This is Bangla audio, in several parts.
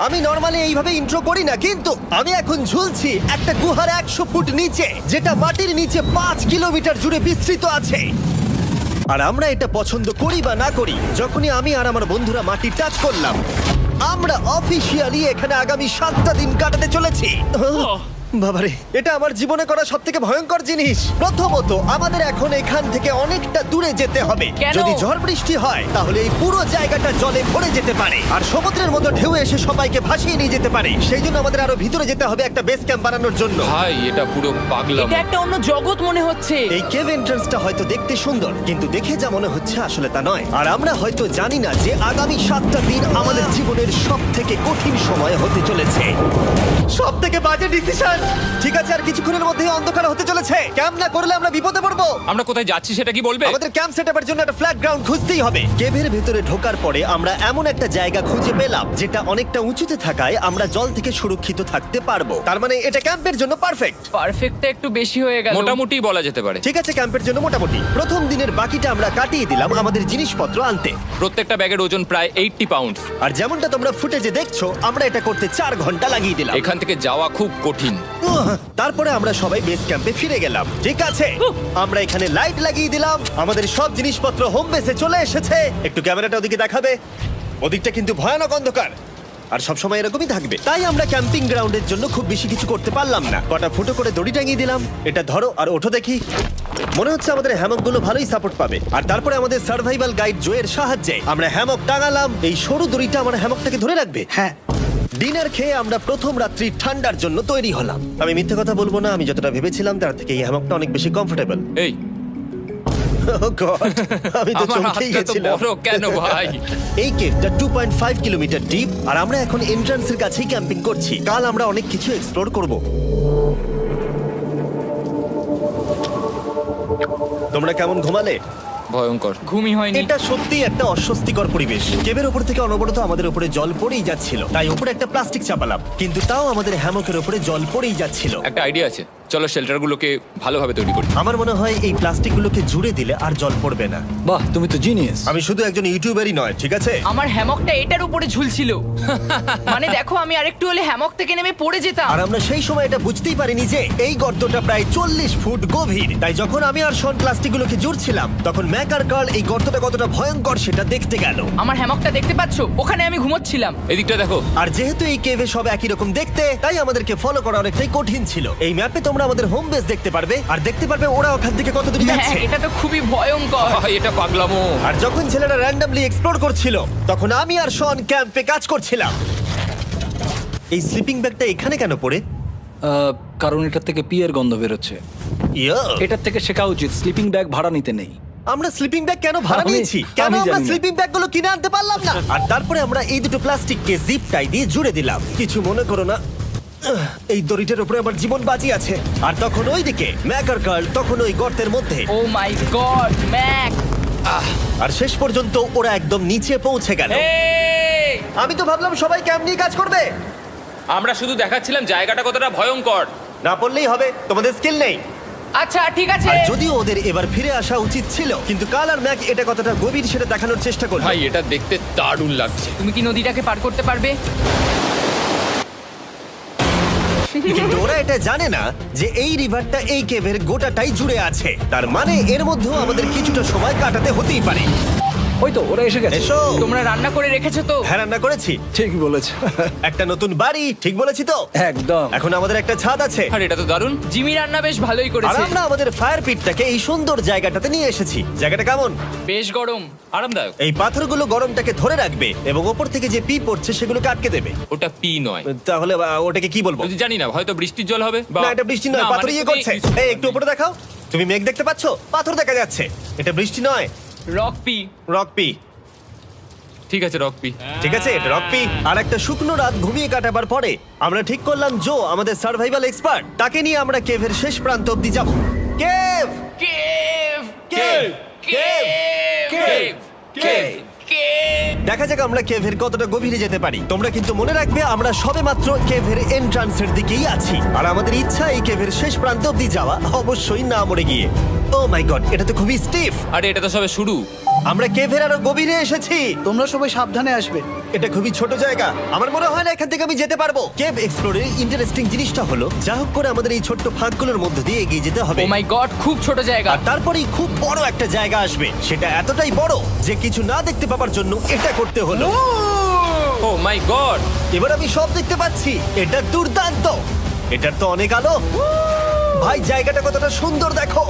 আমি নরমালি এইভাবে ইন্ট্রো করি না, কিন্তু আমি এখন ঝুলছি একটা গুহার 100 ফুট নিচে, যেটা মাটির নিচে 5 কিলোমিটার জুড়ে বিস্তৃত আছে। আর আমরা এটা পছন্দ করি বা না করি, যখনই আমি আর আমার বন্ধুরা মাটি টাচ করলাম, আমরা অফিসিয়ালি এখানে আগামী 7টা দিন কাটাতে চলেছি। বাবারে, এটা আমার জীবনে করা সবথেকে ভয়ঙ্কর জিনিস। প্রথমত, আমাদের এখন এখান থেকে অনেকটা দূরে যেতে হবে। কেন? যদি ঝড় বৃষ্টি হয় তাহলে এই পুরো জায়গাটা জলে ভরে যেতে পারে, আর সমুদ্রের মতো ঢেউ এসে সবাইকে ভাসিয়ে নিয়ে যেতে পারে। সেই জন্য আমাদের আরো ভিতরে যেতে হবে একটা বেস ক্যাম্প বানানোর জন্য। ভাই এটা পুরো পাগলাম। এটা একটা অন্য জগৎ মনে হচ্ছে। এই কেভ এন্ট্রান্সটা হয়তো দেখতে সুন্দর, কিন্তু দেখে যা মনে হচ্ছে আসলে তা নয়। আর আমরা হয়তো জানি না যে আগামী 7টা দিন আমাদের জীবনের সব থেকে কঠিন সময় হতে চলেছে। সব থেকে বাজে ডিসিশন। ঠিক আছে, আর কিছুক্ষণের মধ্যেই অন্ধকার হতে চলেছে। ক্যাম্প না করলে আমরা বিপদে পড়বো। আমরা কোথায় যাচ্ছি সেটা কি বলবে? আমাদের ক্যাম্প সেটআপের জন্য একটা ফ্ল্যাট গ্রাউন্ড খুঁজতেই হবে। কেভের ভেতরে ঢোকার পরে আমরা এমন একটা জায়গা খুঁজে পেলাম যেটা অনেকটা উঁচুতে থাকায় আমরা জল থেকে সুরক্ষিত থাকতে পারবো। তার মানে এটা ক্যাম্পের জন্য পারফেক্ট। পারফেক্টটা একটু বেশি হয়ে গেল। মোটামুটি বলা যেতে পারে। ঠিক আছে, ক্যাম্পের জন্য মোটামুটি। প্রথম দিনের বাকিটা আমরা কাটিয়ে দিলাম আমাদের জিনিসপত্র আনতে। প্রত্যেকটা ব্যাগের ওজন প্রায় 80 পাউন্ডস। আর যেমনটা তোমরা ফুটেজে দেখছো, আমরা এটা করতে 4 ঘন্টা লাগিয়ে দিলাম। এখান থেকে যাওয়া খুব কঠিন। তারপরে আমরা সবাই বেস ক্যাম্পে ফিরে গেলাম। ঠিক আছে, আমরা এখানে লাইট লাগিয়ে দিলাম। আমাদের সব জিনিসপত্র হোম বেসে চলে এসেছে। একটু ক্যামেরাটা ওদিকে দেখাবে? ওদিকটা কিন্তু ভয়ানক অন্ধকার, আর সবসময় এরকমই থাকবে। তাই আমরা ক্যাম্পিং গ্রাউন্ডের জন্য খুব বেশি কিছু করতে পারলাম না। কটা ফুটো করে দড়ি টাঙিয়ে দিলাম। এটা ধরো আর ওঠো দেখি। মনে হচ্ছে আমাদের হ্যামকগুলো ভালোই সাপোর্ট পাবে। আর তারপরে আমাদের সার্ভাইভাল গাইড জোয়ের সাহায্যে আমরা হ্যামক টাঙালাম। এই সরু দড়িটা আমার হ্যামকটাকে ধরে রাখবে। হ্যাঁ। ডিনার খেয়ে আমরা প্রথম রাত্রি ঠান্ডার জন্য তৈরি হলাম। আমি মিথ্যে কথা বলবো না, আমি যতটা ভেবেছিলাম তার থেকে এই হ্যামকটা অনেক বেশি কমফোর্টেবল। এই আমি তো আমার চমকেই হাতটা তো গেছিলাম। বড় কেন ভাই? এই কেভটা 2.5 কিলোমিটার ডিপ, আর আমরা এখন এন্ট্রান্সের কাছেই ক্যাম্পিং করছি। কাল আমরা অনেক কিছু এক্সপ্লোর করব। তোমরা কেমন ঘুমালে? ভয়ঙ্কর। ঘুমই হয়নি। এটা সত্যি একটা অস্বস্তিকর পরিবেশ। কেভের উপর থেকে অনবরত আমাদের উপরে জল পড়েই যাচ্ছিল, তাই উপরে একটা প্লাস্টিক চাপালাম, কিন্তু তাও আমাদের হ্যামকের উপরে জল পড়েই যাচ্ছিল। একটা আইডিয়া আছে, চলো শেল্টারগুলোকে ভালোভাবে তৈরি করি। আমার মনে হয় এই প্লাস্টিকগুলোকে জুড়ে দিলে আর জল পড়বে না। বাহ, তুমি তো জিনিয়াস। আমি শুধু একজন ইউটিউবারই নয়, ঠিক আছে? আমার হ্যামকটা এটার উপরে ঝুলছিল। মানে দেখো, আমি আরেকটু হলে হ্যামক থেকে নেমে পড়ে যেতাম। আর আমরা সেই সময় এটা বুঝতেই পারিনি যে এই গর্তটা প্রায় 40 ফুট গভীর। তাই যখন আমি আর শন প্লাস্টিকগুলোকে জুড়ছিলাম, তখন ম্যাক আর কার্ল এই গর্তটা কতটা ভয়ঙ্কর সেটা দেখতে গেল। আমার হ্যামকটা দেখতে পাচ্ছো? ওখানে আমি ঘুমোচ্ছিলাম। এদিকটা দেখো। আর যেহেতু এই কেভে সব একই রকম দেখতে, তাই আমাদেরকে ফলো করা অনেকটাই কঠিন ছিল। এই ম্যাপে তোমরা আমাদের হোম বেস দেখতে পারবে, আর দেখতে পারবে ওরা ওখান থেকে কত দূর হ্যাঁ, যাচ্ছে। এটা তো খুবই ভয়ঙ্কর। ভাই এটা পাগলামো। আর যখন ছেলেরা র্যান্ডমলি এক্সপ্লোর করছিল, তখন আমি আর শন ক্যাম্পে কাজ করছিলাম। এই স্লিপিং ব্যাগটা এখানে কেন পড়ে? কারণ এটার থেকে পিয়ের গন্ধ বেরোচ্ছে। ইয়া, এটার থেকে শেখা উচিত স্লিপিং ব্যাগ ভাড়া নিতে নেই। আমরা স্লিপিং ব্যাগ কেন ভাড়া আমি- নিয়েছি? কেন আমি আমরা জানি না। স্লিপিং ব্যাগগুলো কিনে আনতে পারলাম না? আর তারপরে আমরা এই দুটো প্লাস্টিককে জিপ টাই দিয়ে জুড়ে দিলাম। কিছু মনে করো না, এই দড়িটার উপরে আমার জীবন বাজি আছে। আর তখন ওইদিকে ম্যাক আর কার্ল তখন ওই গর্তের মধ্যে। ও মাই গড, ম্যাক! আর শেষ পর্যন্ত ওরা একদম নিচে পৌঁছে গেল। এই! আমি তো ভাবলাম সবাই ক্যাম্প নিয়ে কাজ করবে। আমরা শুধু দেখাচ্ছিলাম জায়গাটা কতটা ভয়ঙ্কর। না পড়লেই হবে, তোমাদের স্কিল নেই। আচ্ছা ঠিক আছে। আর যদিও ওদের এবার ফিরে আসা উচিত ছিল, কিন্তু কাল আর ম্যাক এটা কতটা গভীর সেটা দেখানোর চেষ্টা করলো। ভাই এটা দেখতে দারুণ লাগছে। তুমি কি নদীটাকে পার করতে পারবে? কিন্তু ওরা এটা জানে না যে এই রিভারটা এই কেভের গোটাটাই জুড়ে আছে। তার মানে এর মধ্যেও আমাদের কিছুটা সময় কাটাতে হতেই পারে। ওই তো ওরা এসে গেছে। এসো। তোমরা রান্না করে রেখেছো তো? হ্যাঁ, রান্না করেছি। ঠিক বলেছ। একটা নতুন বাড়ি, ঠিক বলেছি তো? একদম। এখন আমাদের একটা ছাদ আছে। আর এটা তো দারুণ। জিমি রান্না বেশ ভালোই আর করেছে। আমরা আমাদের ফায়ার পিটটাকে এই সুন্দর জায়গাটাতে নিয়ে এসেছি। জায়গাটা কেমন? বেশ গরম। আরামদায়ক। এই পাথরগুলো গরমটাকে ধরে রাখবে এবং ওপর থেকে যে পি পড়ছে সেগুলোকে আটকে দেবে। ওটা পি নয়। তাহলে ওটাকে কি বলবো? যদি জানি না, হয়তো বৃষ্টির জল হবে বা না, এটা বৃষ্টি নয়, না, পাথর মানে ইয়ে তুমি- করছে। এই একটু উপরে দেখাও। তুমি মেঘ দেখতে পাচ্ছো? পাথর দেখা যাচ্ছে। এটা বৃষ্টি নয়, রক পি। Rock P. ঠিক আছে, রক পি। ঠিক আছে, এটা রক পি। আর একটা শুকনো রাত ঘুমিয়ে কাটাবার পরে আমরা ঠিক করলাম জো আমাদের সার্ভাইভাল এক্সপার্ট, তাকে নিয়ে আমরা কেভের শেষ প্রান্ত অব্দি যাব। Cave, cave! Cave, cave, cave! Cave. দেখা যাক আমরা কেভের কতটা গভীরে যেতে পারি। তোমরা কিন্তু মনে রাখবে আমরা সবেমাত্র কেভের এন্ট্রান্সের দিকেই আছি, আর আমাদের ইচ্ছা এই কেভের শেষ প্রান্ত অব্দি যাওয়া, অবশ্যই না মরে গিয়ে। ও মাই গড, এটা তো খুবই স্টিফ। আরে এটা তো সবে শুরু। আমরা কেভের আরো গভীরে এসেছি। তোমরা সবাই সাবধানে আসবে। এটা খুবই ছোট জায়গা, আমার মনে হয় না এখান থেকে আমি যেতে পারবো। কেভ এক্সপ্লোরের ইন্টারেস্টিং জিনিসটা হলো যা হোক করে আমাদের এই ছোট্ট ফাঁকগুলোর মধ্যে দিয়ে এগিয়ে যেতে হবে। ও মাই গড, খুব ছোট জায়গা। আর তারপরেই খুব বড় একটা জায়গা আসবে, সেটা এতটাই বড় যে কিছু না দেখতে পাওয়ার জন্য এটা করতে হলো। ও মাই গড। এবার আমি সব দেখতে পাচ্ছি, এটা দুর্দান্ত। এটার তো অনেক আলো। ভাই জায়গাটা কতটা সুন্দর দেখো।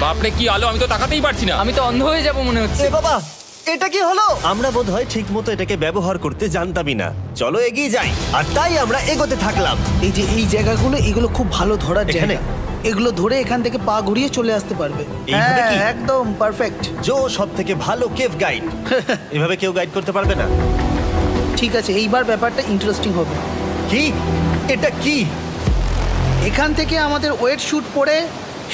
বাপরে কি আলো, আমি তো তাকাতেই পারছি না। আমি তো অন্ধ হয়ে যাব মনে হচ্ছে। এ বাবা, এটা কি হলো? আমরা বোধহয় ঠিক মতো এটাকে ব্যবহার করতে জানতামই না। চলো এগিয়ে যাই। আর তাই আমরা এগোতে থাকলাম। এই যে এই জায়গাগুলো, এগুলো খুব ভালো ধরার এখানে? জায়গা। এগুলো ধরে এখান থেকে পা ঘুরিয়ে চলে আসতে পারবে। এইভাবে কি? হ্যাঁ, একদম পারফেক্ট। জো সব থেকে ভালো কেভ গাইড। এভাবে কেউ গাইড করতে পারবে না। ঠিক আছে, এইবার ব্যাপারটা ইন্টারেস্টিং হবে। কি? এটা কি? এখান থেকে আমাদের ওয়েট শুট পরে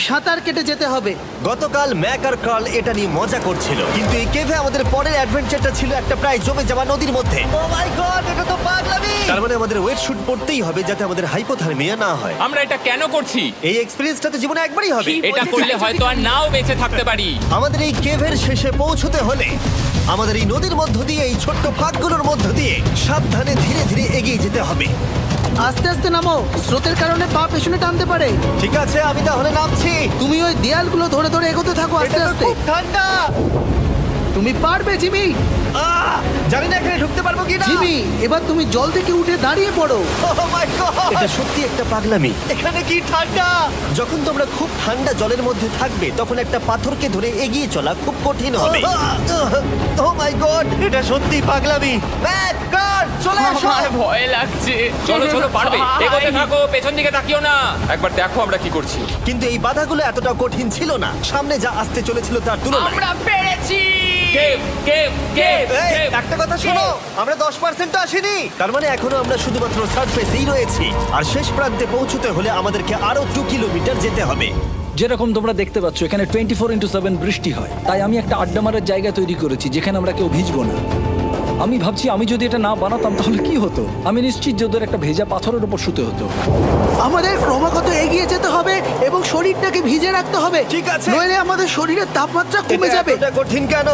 সাঁতার কেটে যেতে হবে। গতকাল ম্যাক আর কার্ল এটা নিয়ে মজা করছিল, কিন্তু এই কেভে আমাদের পরের অ্যাডভেঞ্চারটা ছিল একটা প্রায় জমে যাওয়া নদীর মধ্যে। ও মাই গড, এটা তো পাগলামি! তার মানে আমাদের ওয়েট শুট পড়তেই হবে যাতে আমাদের হাইপোথার্মিয়া না হয়। আমরা এটা কেন করছি? এই এক্সপেরিয়েন্সটা তো জীবনে একবারই হবে। কি? এটা করলে হয়তো আর নাও বেঁচে থাকতে পারি। আমাদের এই কেভের শেষে পৌঁছতে হলে আমাদের এই নদীর মধ্য দিয়ে, এই ছোট্ট ফাঁকগুলোর মধ্য দিয়ে সাবধানে ধীরে ধীরে এগিয়ে যেতে হবে। আস্তে আস্তে নামো, স্রোতের কারণে পা পেছনে টানতে পারে। ঠিক আছে, আমি তাহলে নামছি। তুমি ওই দেয়ালগুলো ধরে ধরে এগোতে থাকো আস্তে এটা তো আস্তে। খুব ঠান্ডা। তুমি পারবে জিমি। জানি না এখানে ঢুকতে পারবো কিনা। জিমি, এবার তুমি জল থেকে উঠে দাঁড়িয়ে পড়ো। এটা সত্যি একটা পাগলামি। এখানে কি ঠান্ডা! যখন তোমরা খুব ঠান্ডা জলের মধ্যে থাকবে তখন একটা পাথরকে ধরে এগিয়ে চলা খুব কঠিন হবে। ও মাই গড, এটা সত্যি পাগলামি। ম্যাক, গড, চলে এসো। আমার ভয় লাগছে। চলো চলো, পারবে। ভাই। এগোতে থাকো, পেছন দিকে তাকিও না। একবার দেখো আমরা কি করছি। কিন্তু এই বাধাগুলো এতটা কঠিন ছিল না সামনে যা আসতে চলেছিল তার তুলনায়। আমরা পেরেছি। কেভ কেভ কেভ এই, একটা কথা শোনো, আমরা 10% আসিনি। তার মানে এখনো আমরা শুধুমাত্র সার্ফেসেই রয়েছি, আর শেষ প্রান্তে পৌঁছতে হলে আমাদেরকে আরো 2 কিলোমিটার যেতে হবে। যেরকম তোমরা দেখতে পাচ্ছ এখানে 24/7 বৃষ্টি হয়, তাই আমি একটা আড্ডা মারার জায়গা তৈরি করেছি যেখানে আমরা কেউ ভিজবো না। আমি ভাবছি আমি যদি এটা না বানাতাম তাহলে কি হতো। আমি নিশ্চিত যে ওদের একটা ভেজা পাথরের উপর শুতে হতো। আমাদের ক্রমাগত এগিয়ে যেতে হবে এবং শরীরটাকে ভিজে রাখতে হবে। ঠিক আছে। নইলে আমাদের শরীরের তাপমাত্রা কমে এটা যাবে। এতটা কঠিন কেন?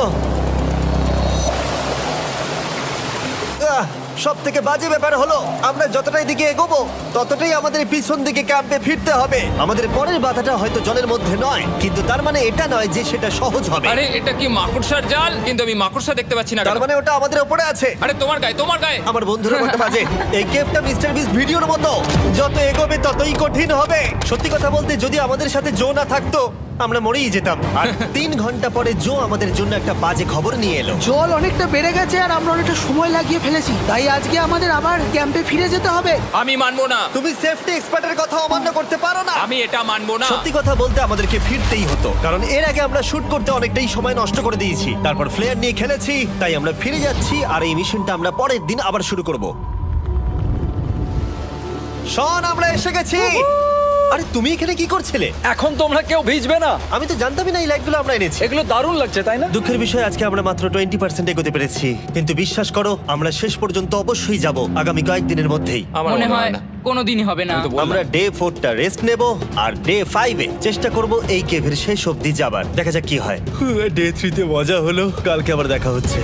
সব থেকে বাজে ব্যাপার হলো আমরা যতটাই দিকে এগোবো ততটাই আমাদের পিছন দিকে ক্যাম্পে ফিরতে হবে। আমাদের পরের বাধাটা হয়তো জলের মধ্যে নয়, কিন্তু তার মানে এটা নয় যে সেটা সহজ হবে। আরে এটা কি মাকড়সার জাল? কিন্তু আমি মাকড়সা দেখতে পাচ্ছি না। তার কেন? মানে ওটা আমাদের উপরে আছে। আরে তোমার গায়ে, তোমার গায়ে। আমার বন্ধুরা বলতে বাজে। এই কেভটা মিস্টার বিস্ট ভিডিওর মতো, যত এগোবে ততই কঠিন হবে। সত্যি কথা বলতে যদি আমাদের সাথে জো না থাকতো আমরা মরেই যেতাম। আর 3 ঘন্টা পরে জো আমাদের জন্য একটা বাজে খবর নিয়ে এলো। জল অনেকটা বেড়ে গেছে আর আমরা অনেকটা সময় লাগিয়ে ফেলেছি, তাই আজকে আমাদের আবার ক্যাম্পে ফিরে যেতে হবে। আমি মানবো না। তুমি সেফটি এক্সপার্টের কথা অমান্য করতে পারো না। আমি এটা মানবো না। সত্যি কথা বলতে আমাদেরকে ফিরতেই হতো, কারণ এর আগে আমরা শুট করতে অনেকটাই সময় নষ্ট করে দিয়েছি। তারপর ফ্লেয়ার নিয়ে খেলেছি, তাই আমরা ফিরে যাচ্ছি আর এই মিশনটা আমরা পরের দিন আবার শুরু করব। শন, আমরা এসে গেছি। আরে তুমি এখানে কি করছিলে? এখন তোমরা কেউ ভিজবে না। আমি তো জানতামই না এই লাইটগুলো আমরা এনেছি। এগুলো দারুণ লাগছে তাই না? দুঃখের বিষয় আজকে আমরা মাত্র 20% এগোতে পেরেছি, কিন্তু বিশ্বাস করো আমরা শেষ পর্যন্ত অবশ্যই যাব আগামী কয়েকদিনের মধ্যেই। আমার মনে হয় না। কোনোদিনই হবে না। আমি তো বললাম। আমরা ডে 4টা রেস্ট নেব আর ডে 5-এ চেষ্টা করব এই কেভের শেষ অবধি যাবার। দেখা যাক কি হয়। ডে 3-তে মজা হলো, কালকে আবার দেখা হচ্ছে।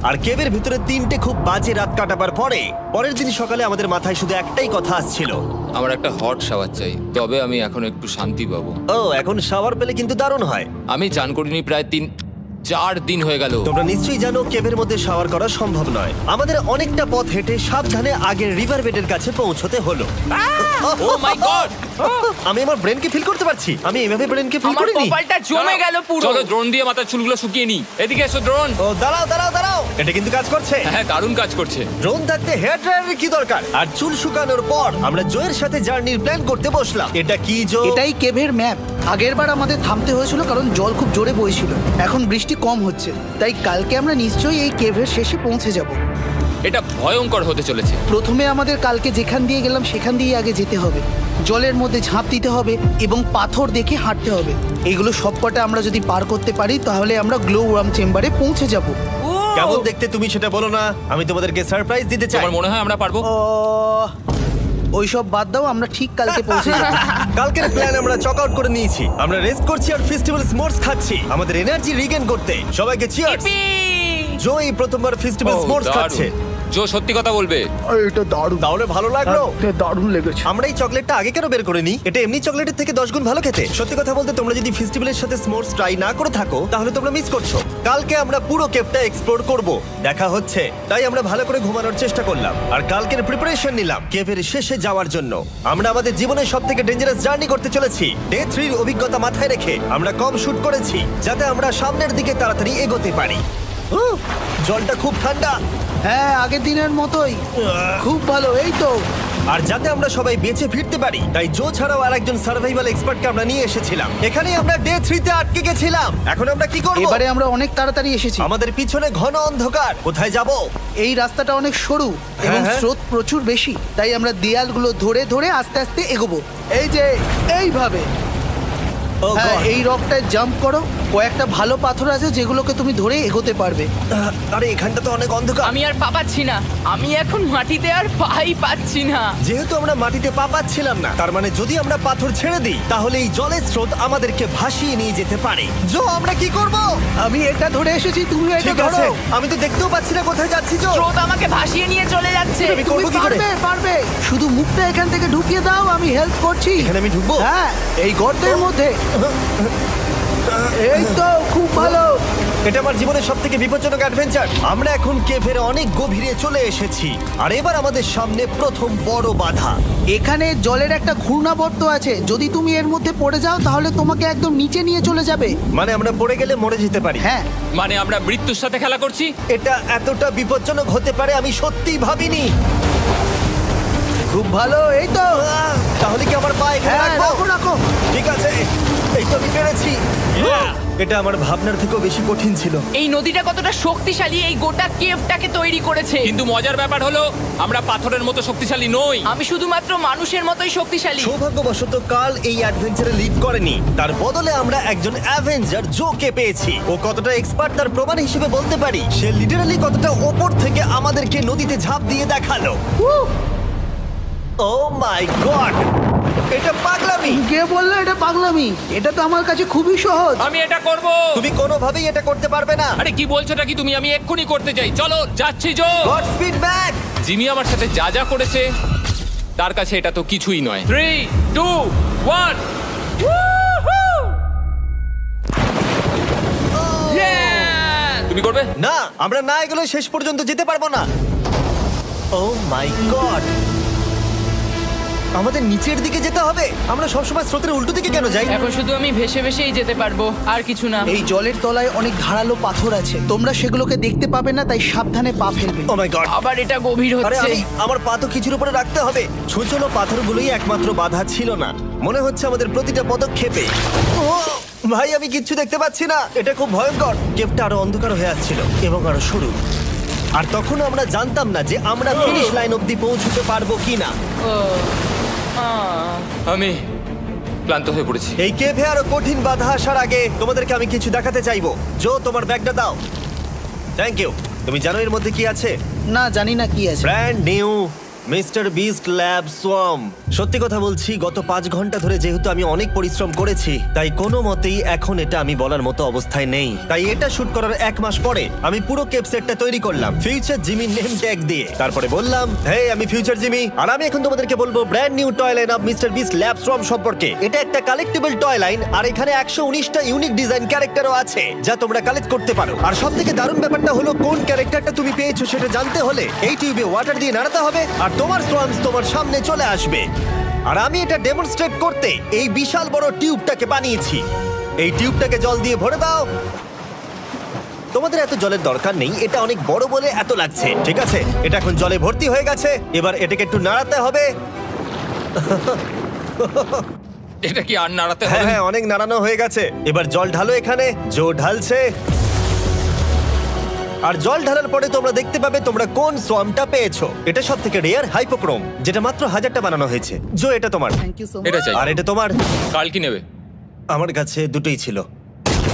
আর কেভের ভিতরে 3টে খুব বাজে রাত কাটাবার পরে পরের দিন সকালে আমাদের মাথায় শুধু একটাই কথা আসছিল। আমার একটা হট শাওয়ার চাই, তবে আমি এখন একটু শান্তি পাবো। ও, এখন শাওয়ার পেলে কিন্তু দারুণ হয়। আমি চান করিনি প্রায় 3-4 দিন হয়ে গেল। তোমরা নিশ্চয়ই জানো কেভের মধ্যে শাওয়ার করা সম্ভব নয়। আমাদের অনেকটা পথ হেঁটে সাবধানে আগের রিভার বেডের কাছে পৌঁছতে হলো। ও মাই গড! আমি আমার ব্রেনকে ফিল করতে পারছি। আমি এভাবে ব্রেনকে ফিল আমার করিনি। কপালটা জমে গেল পুরো। চলো ড্রোন দিয়ে মাথার চুলগুলো শুকিয়ে নি। এদিকে এসো ড্রোন। ও দাঁড়াও দাঁড়াও দাঁড়াও, এটা কিন্তু কাজ করছে। হ্যাঁ, দারুণ কাজ করছে। ড্রোন থাকতে হেয়ার ড্রায়ারের কি দরকার? আর চুল শুকানোর পর আমরা জোয়ের সাথে জার্নির প্ল্যান করতে বসলাম। এটা কি জো? এটাই কেভের ম্যাপ। আগেরবার আমাদের থামতে হয়েছিল কারণ জল খুব জোরে বইছিল। এখন বৃষ্টি কম হচ্ছে, তাই কালকে আমরা নিশ্চয়ই এই কেভের শেষে পৌঁছে যাব। এটা ভয়ঙ্কর হতে চলেছে। প্রথমে আমাদের কালকে যেখান দিয়ে গেলাম সেখান দিয়ে আগে যেতে হবে। জলের মধ্যে ঝাঁপ দিতে হবে এবং পাথর দেখে হাঁটতে হবে। এগুলো সবকটা আমরা যদি পার করতে পারি তাহলে আমরা গ্লো ওয়ার্ম চেম্বারে পৌঁছে যাব। কেমন দেখতে তুমি সেটা বলো না, আমি তোমাদেরকে সারপ্রাইজ দিতে চাই। আমার মনে হয় আমরা পারবো। ওইসব বাদ দাও, আমরা ঠিক কালকে পৌঁছে যাবো। কালকের প্ল্যান আমরা চক আউট করে নিয়েছি। আমরা রেস্ট করছি আর ফেস্টিভ্যাল স্মোর্স খাচ্ছি আমাদের এনার্জি রিগেন করতে। সবাইকে চিয়ার্স। Yippee! জো এই প্রথমবার ফেস্টিভ্যাল ও, স্মোর্স দারুণ। খাচ্ছে। জো সত্যি কথা বলবে। এটা দারুণ, তাহলে ভালো লাগলো? দারুণ লেগেছে। আমরা এই চকলেটটা আগে কেন বের করে নিই? এটা এমনি চকলেটের থেকে 10 গুণ ভালো খেতে। সত্যি কথা বলতে তোমরা যদি ফেস্টিভ্যালের সাথে স্মোর্স ট্রাই না করে থাকো তাহলে তোমরা মিস করছো। কালকে আমরা পুরো কেভটা এক্সপ্লোর করব, দেখা হচ্ছে। তাই আমরা ভালো করে ঘুমানোর চেষ্টা করলাম আর কালকের প্রিপারেশন নিলাম কেভের শেষে যাওয়ার জন্য। আমরা আমাদের জীবনের সবথেকে ডেঞ্জারাস জার্নি করতে চলেছি। ডে 3 এর অভিজ্ঞতা মাথায় রেখে আমরা কম শুট করেছি যাতে আমরা সামনের দিকে তাড়াতাড়ি এগোতে পারি। জলটা খুব ঠান্ডা হ্যাঁ, আগের দিনের মতোই, খুব ভালো। এই তো আর যাতে আমরা সবাই বেঁচে ফিরতে পারি তাই জো ছাড়াও আরেকজন সার্ভাইভাল এক্সপার্টকে আমরা নিয়ে এসেছিলাম। এখানেই আমরা ডে 3 তে আটকে গেছিলাম। এখন আমরা কি করব? এবারে আমরা অনেক তাড়াতাড়ি এসেছি। আমাদের পিছনে ঘন অন্ধকার, কোথায় যাব? এই রাস্তাটা অনেক সরু এবং হ্যাঁ। স্রোত প্রচুর বেশি, তাই আমরা দেয়ালগুলো ধরে ধরে আস্তে আস্তে এগোবো। এই যে এইভাবে। Oh হ্যাঁ, God! এই রকটায় জাম্প করো। কয়েকটা ভালো পাথর আছে যেগুলোকে তুমি ধরে এগোতে পারবে। আরে এখানটা তো অনেক অন্ধকার। আমি আর পা পাচ্ছি না, আমি এখন মাটিতে আর পাই পাচ্ছি না। যেহেতু আমরা মাটিতে পা পাচ্ছিলাম না, তার মানে যদি আমরা পাথর ছেড়ে দিই তাহলে এই জলের স্রোত আমাদেরকে ভাসিয়ে নিয়ে যেতে পারে। জো, আমরা কি করব? আমি এটা ধরে এসেছি, তুমি এটা ঠিক ধরো। আছে, আমি তো দেখতেও পাচ্ছি না কোথায় যাচ্ছি। জো, স্রোত আমাকে ভাসিয়ে নিয়ে চলে যাচ্ছে। আমি তুমি করবো কি করে? পারবে, পারবে। শুধু মুখটা এখান থেকে ঢুকিয়ে দাও, আমি হেল্প করছি। এখানে আমি ঢুকবো? হ্যাঁ, এই গর্তের মধ্যে। এই তো, খুব ভালো। এটা আমার জীবনের সবথেকে বিপজ্জনক অ্যাডভেঞ্চার। আমরা এখন কেভের অনেক গভীরে চলে এসেছি আর এবার আমাদের সামনে প্রথম বড় বাধা। এখানে জলের একটা ঘূর্ণাবর্ত আছে, যদি তুমি এর মধ্যে পড়ে যাও তাহলে তোমাকে একদম নিচে নিয়ে চলে যাবে। মানে আমরা পড়ে গেলে মরে যেতে পারি। হ্যাঁ, মানে আমরা মৃত্যুর সাথে খেলা করছি। এটা এতটা বিপজ্জনক হতে পারে আমি সত্যিই ভাবিনি। খুব ভালো। এই তো, তাহলে কি আমার পা এখানে হ্যাঁ, রাখবো? রাখো রাখো। ঠিক আছে, এই তো আমি পেরেছি। এটা আমার ভাবনার থেকেও বেশি কঠিন ছিল। এই নদীটা কতটা শক্তিশালী এই গোটা কেভটাকে তৈরি করেছে। কিন্তু মজার ব্যাপার হলো আমরা পাথরের মতো শক্তিশালী নই। আমি শুধুমাত্র মানুষের মতোই শক্তিশালী। সৌভাগ্যবশত কাল এই অ্যাডভেঞ্চারে লিড করেনি, তার বদলে আমরা একজন অ্যাভেঞ্জার জোকে পেয়েছি। ও কতটা এক্সপার্ট তার প্রমাণ হিসেবে বলতে পারি। সে লিটারালি কতটা ওপর থেকে আমাদেরকে নদীতে ঝাঁপ দিয়ে দেখালো। ও মাই গড, এটা পাগলামি। কে বললো এটা পাগলামি? এটা তো আমার কাছে খুবই সহজ। আমি এটা করব। তুমি কোনোভাবেই এটা করতে পারবে না। আরে কি বলছোটা কি তুমি? আমি এক্ষুনি করতে চাই। চলো যাচ্ছি Joe. God speed back. Jimmy আমার সাথে যা যা করেছে তার কাছে এটা তো কিছুই নয়। 3, 2, 1। তুমি করবে? না, আমরা না এগুলো শেষ পর্যন্ত যেতে পারবো না। ও মাই গড, আমাদের নিচের দিকে যেতে হবে। আমরা সবসময় স্রোতের উল্টো দিকে কেন যাই? এখন শুধু আমি ভেসে ভেসেই যেতে পারবো, আর কিছু না। এই জলের তলায় অনেক ধারালো পাথর আছে, তোমরা সেগুলোকে দেখতে পাবে না, তাই সাবধানে পা ফেলবে। ও মাই গড, আবার এটা গভীর আরে হচ্ছে। আমার পা তো কিছুর উপরে রাখতে হবে। ছোট পাথরগুলোই একমাত্র বাধা ছিল না, মনে হচ্ছে আমাদের প্রতিটা পদক্ষেপে। ও ভাই, আমি কিচ্ছু দেখতে পাচ্ছি না। এটা খুব ভয়ঙ্কর। কেভটা আরো অন্ধকার হয়ে আসছিল এবং আরো সরু। আর তখন আমরা জানতাম না যে আমরা ফিনিশ লাইন অবধি পৌঁছতে পারবো কিনা। ও, আহ। আমি ক্লান্ত হয়ে পড়েছি। এই কেভে আরো কঠিন বাধা আসার আগে তোমাদেরকে আমি কিছু দেখাতে চাইবো। জো, তোমার ব্যাগটা দাও। Thank you. তুমি জানো এর মধ্যে কি আছে? না, জানি না কি আছে। Brand new mister beast lab swamp. সত্যি কথা বলছি, গত 5 ঘন্টা ধরে যেহেতু আমি অনেক পরিশ্রম করেছি, তাই কোনো মতেই এখন এটা আমি বলার মতো অবস্থায় নেই। তাই এটা শুট করার 1 মাস পরে আমি পুরো কেপ সেটটা তৈরি করলাম ফিউচার জিমি নেম ট্যাগ দিয়ে। তারপরে বললাম, হে, আমি ফিউচার জিমি, আর আমি এখন তোমাদেরকে বলবো brand new toy line of mister beast lab swamp সম্পর্কে। এটা একটা কালেক্টেবল টয় লাইন, আর এখানে 119টা ইউনিক ডিজাইন ক্যারেক্টারও আছে যা তোমরা কালেক্ট করতে পারো। আর সবথেকে দারুণ ব্যাপারটা হলো, কোন ক্যারেক্টারটা তুমি পেয়েছো সেটা জানতে হলে এই টিউবে ওয়াটার দিয়ে নাড়াতে হবে আর তোমার সোয়ামস তোমার সামনে চলে আসবে। আর আমি এটা ডেমনস্ট্রেট করতে এই বিশাল বড় টিউবটাকে বানিয়েছি। এই টিউবটাকে জল দিয়ে ভরে দাও। তোমাদের এত জলের দরকার নেই, এটা অনেক বড় বলে এত লাগছে। ঠিক আছে, এটা এখন জলে ভর্তি হয়ে গেছে। এবার এটাকে একটু নাড়াতে হবে। এটা কি আর নাড়াতে হ্যাঁ হবে? হ্যাঁ, অনেক নাড়ানো হয়ে গেছে। এবার জল ঢালো এখানে। জো ঢালছে। আর জল ঢালার পরে তোমরা দেখতে পাবে তোমরা কোন সোয়ামটা পেয়েছো। এটা সব থেকে রেয়ার হাইপোক্রোম, যেটা মাত্র 1000টা বানানো হয়েছে। জো, এটা তোমার। Thank you so much. এটা চাই। আর এটা তোমার। কাল কি নেবে? আমার কাছে দুটোই ছিল।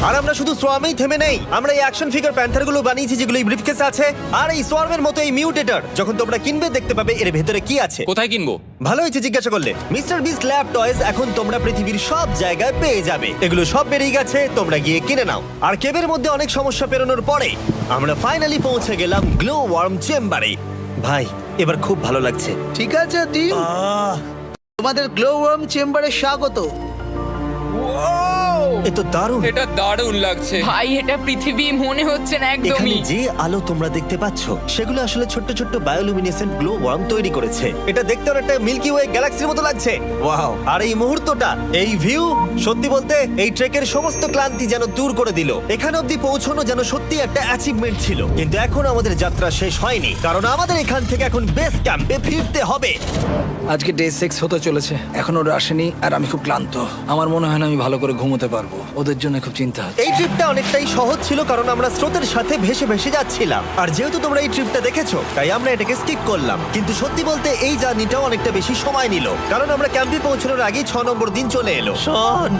আর আমরা শুধু সোয়ামেই থেমে নেই, আমরা এই অ্যাকশন ফিগার প্যান্থারগুলো বানিয়েছি যেগুলো এই ব্রিফকেসে আছে। আর এই সোয়ার্মের মতো এই মিউটেটর যখন তোমরা কিনবে দেখতে পাবে এর ভেতরে কি আছে। কোথায় কিনবো? ভালো হয়েছে জিজ্ঞাসা করলে। মিস্টার বিস্ট ল্যাব টয়েস এখন তোমরা পৃথিবীর সব জায়গায় পেয়ে যাবে। এগুলো সব বেরিয়ে গেছে, তোমরা গিয়ে কিনে নাও। আর কেবের মধ্যে অনেক সমস্যা পেরোনোর পরে আমরা ফাইনালি পৌঁছে গেলাম গ্লো ওয়ার্ম চেম্বারে। ভাই এবার খুব ভালো লাগছে। ঠিক আছে টিম, তোমাদের গ্লো ওয়ার্ম চেম্বারে স্বাগত। এ তো দারুণ। এটা দারুণ লাগছে। ভাই এটা পৃথিবী মনে হচ্ছে না এখানে একদমই। যে আলো তোমরা দেখতে পাচ্ছ সেগুলো আসলে ছোট্ট ছোট্ট বায়োলুমিনেসেন্ট গ্লো ওয়ার্ম তৈরি করেছে। এটা দেখতে অনেকটা মিল্কি ওয়ে গ্যালাক্সির মতো লাগছে। ওয়াও! আর এই মুহূর্তটা, এই ভিউ, সত্যি বলতে এই ট্রেকের সমস্ত ক্লান্তি যেন দূর করে দিল। এখানে অবধি পৌঁছানো যেন সত্যি একটা অ্যাচিভমেন্ট ছিল। কিন্তু এখন আমাদের যাত্রা শেষ হয়নি, কারণ আমাদের এখান থেকে এখন বেস ক্যাম্পে ফিরতে হবে। আজকে ডে 6 হতে চলেছে, এখনো ওরা আসেনি আর আমি খুব ক্লান্ত। আমার মনে হয় না আমি ভালো করে ঘুমোতে পারবো, ওদের জন্য খুব চিন্তা হচ্ছে। এই ট্রিপটা অনেকটাই সহজ ছিল কারণ আমরা স্রোতের সাথে ভেসে ভেসে যাচ্ছিলাম। আর যেহেতু তোমরা এই ট্রিপটা দেখেছো তাই আমরা এটাকে স্কিপ করলাম। কিন্তু সত্যি বলতে এই জার্নিটাও অনেকটা বেশি সময় নিল, কারণ আমরা ক্যাম্পে পৌঁছানোর আগেই 6 নম্বর দিন চলে এলো। শন,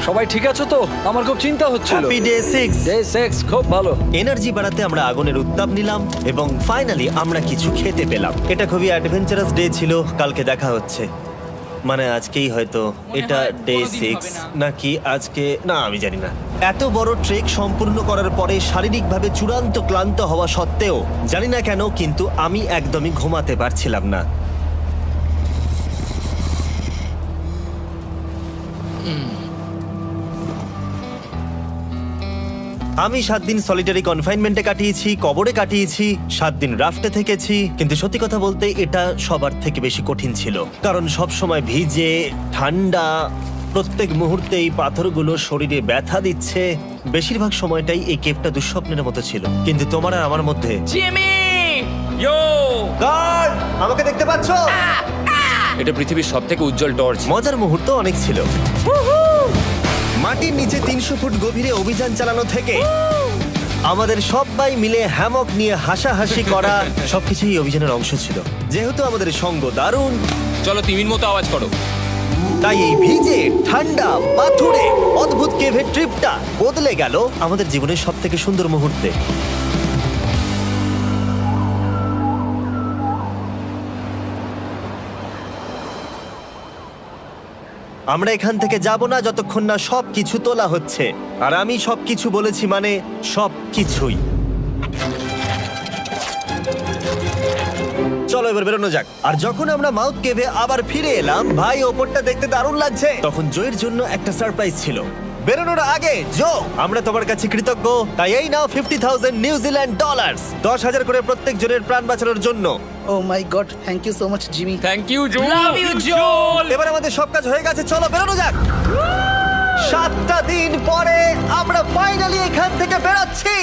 সবাই ঠিক আছে তো? আমার খুব চিন্তা হচ্ছিল। Happy day 6। ডে 6 খুব ভালো। এনার্জি বাড়াতে আমরা আগুনের উত্তাপ নিলাম এবং ফাইনালি আমরা কিছু খেতে পেলাম। এটা খুবই অ্যাডভেঞ্চারাস ডে ছিল। কালকে দেখা হচ্ছে, মানে আজকেই হয়তো। এটা হয় ডে কোনোদিন 6 হবে না। নাকি আজকে, না আমি জানি না। এত বড় ট্রেক সম্পূর্ণ করার পরে শারীরিকভাবে চূড়ান্ত ক্লান্ত হওয়া সত্ত্বেও জানি না কেন কিন্তু আমি একদমই ঘুমাতে পারছিলাম না। আমি 7 দিন সলিটারি কনফাইনমেন্টে কাটিয়েছি, কবরে কাটিয়েছি, 7 দিন রাফটে থেকেছি। কিন্তু সত্যি কথা বলতে এটা সবার থেকে বেশি কঠিন ছিল, কারণ সব সময় ভিজে, ঠান্ডা, প্রত্যেক মুহূর্তে এই পাথরগুলো শরীরে ব্যথা দিচ্ছে। বেশিরভাগ সময়টাই এই কেভটা দুঃস্বপ্নের মতো ছিল। কিন্তু তোমার আর আমার মধ্যে জিমি! ইয়ো! গার্ড, আমাকে দেখতে পাচ্ছো? এটা পৃথিবীর সবথেকে উজ্জ্বল টর্চ। মজার মুহূর্ত অনেক ছিল। মাটির নিচে 300 ফুট গভীরে অভিযান চালানো থেকে আমাদের সবাই মিলে হ্যামক নিয়ে হাসাহাসি করা সবকিছুই অভিযানের অংশ ছিল। যেহেতু আমাদের সঙ্গ দারুণ, চলো তিমির মতো আওয়াজ করো। তাই এই ভিজে, ঠান্ডা, পাথুরে অদ্ভুত কেভের ট্রিপটা বদলে গেল আমাদের জীবনের সব থেকে সুন্দর মুহূর্তে। আমরা এখান থেকে যাব না যতক্ষণ না সবকিছু তোলা হচ্ছে। আর আমি সবকিছু বলেছি মানে সবকিছুই। চলো এবার বেরোনো যাক। আর যখন আমরা মাউথ কেভে আবার ফিরে এলাম, ভাই ওপরটা দেখতে দারুণ লাগছে। তখন জয়ের জন্য একটা সারপ্রাইজ ছিল। বেরোনোর আগে জো, আমরা তোমার কাছে কৃতজ্ঞ। তাই এই নাও $50,000 নিউজিল্যান্ড ডলার, 10,000 করে প্রত্যেক জনের প্রাণ বাঁচানোর জন্য। Oh my God, thank you so much Jimmy. Thank you Joe. Love you, Joel! এবার আমাদের সব কাজ হয়ে গেছে, চলো বেরোনো যাক। 7টা দিন পরে আমরা ফাইনালি এখান থেকে বেরোচ্ছি।